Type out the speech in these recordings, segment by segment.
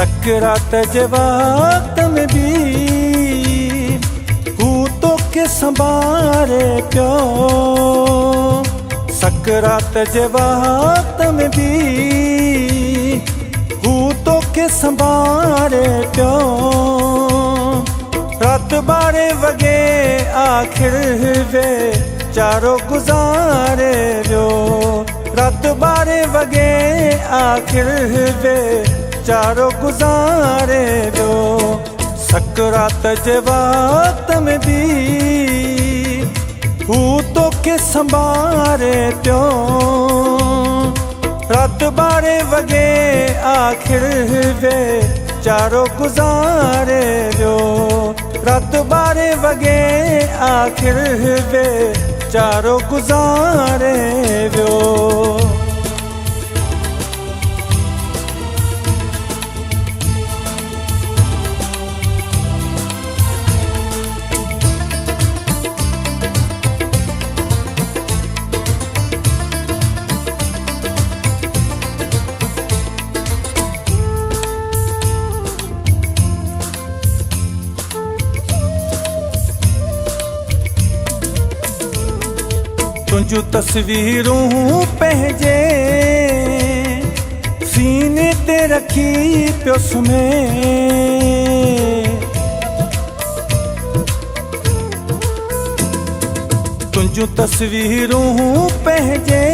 सकरात जे वक्त में भी हू तोखे संभारे पियो। सकरात जे वक्त में भी हू तोखे संभारे पियो। रात 12 वगे आखिर वे चारो गुज़ारे वियो। रात 12 वगे आखिर वे चारो गुज़ारे वियो। सकरात जे वक्त में भी हू तोखे संभारे पियो। रात 12 वगे आखिर वे चारो गुज़ारे वियो। रात 12 वगे आखिर वे चारो गुज़ारे वियो। तुझू तस्वीरूं पंहिंजे सीने ते रखी पियो सुम्हें। तुझू तस्वीरूं पंहिंजे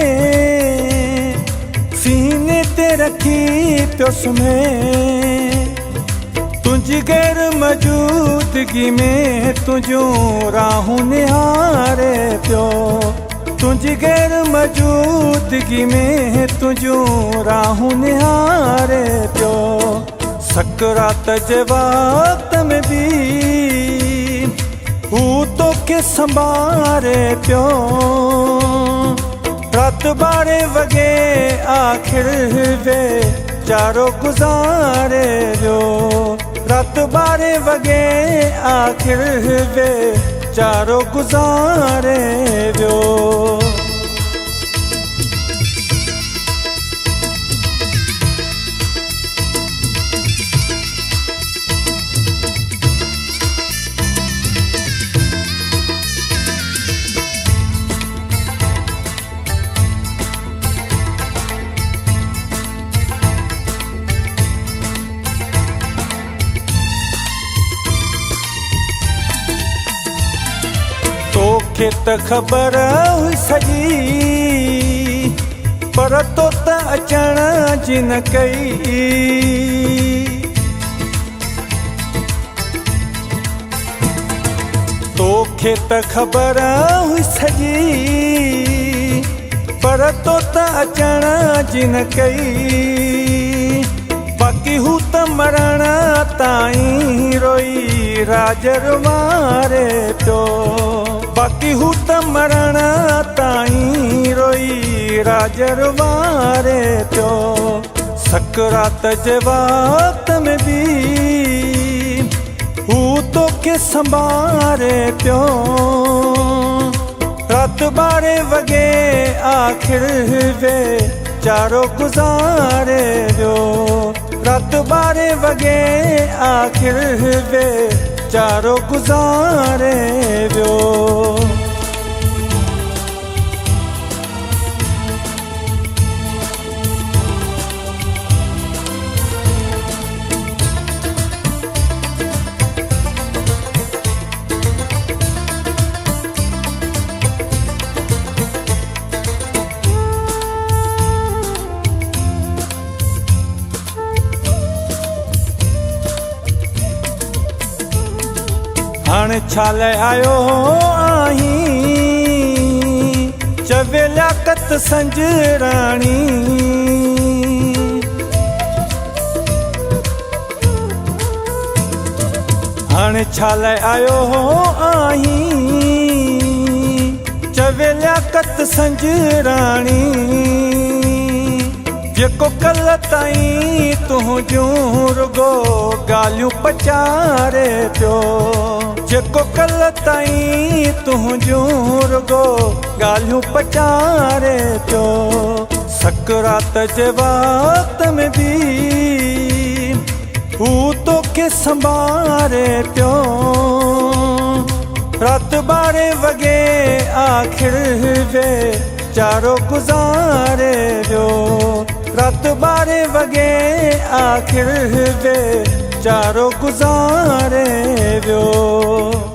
सीने ते रखी पियो सुम्हें। तुझी गैर मौजूदगी में तुझूं राहूं निहारे पियो। तुझी गैर मौजूदगी में तुझूं राहूं निहारे पियो। सकरात जे वक्त में भी हू तोखे संभारे पियो। रात 12 वगे आखिर वे चारो गुज़ारे वियो। रात 12 वगे आखिर वे चारो गुज़ारे वियो। तोखे त ख़बर हुई सॼी पर तो त अचण जी न कई। तोखे त ख़बर हुई सॼी पर तो त अचण जी न कई। बाक़ी हू त मरण ताईं रोई राजर मारे पियो। बाक़ी हू त मरण ताईं रोई राजर मारे पियो। सकरात जे वक्त में भी हू तोखे संभारे पियो। रात 12 वगे आखिर वे चारो गुज़ारे वियो। रात 12 वगे आखिर वे चारो गुज़ारे वियो। हाणे छा लाइ आयो आहीं चवे लियाकत संजराणी। हाणे छा लाइ आयो आहीं चवे लियाकत संजराणी। जेको कल्ह ताईं तुंहिंजूं रुगो ॻाल्हियूं पचारे पियो। जेको कल्ह ताईं तुंहिंजूं रुगो ॻाल्हियूं पचारे पियो। सकरात जे वक्त में भी हू तोखे संभारे पियो रात 12 वगे आखिर वे चारो गुज़ारे वियो रात 12 वगे आखिर वे चारो गुज़ारे वियो।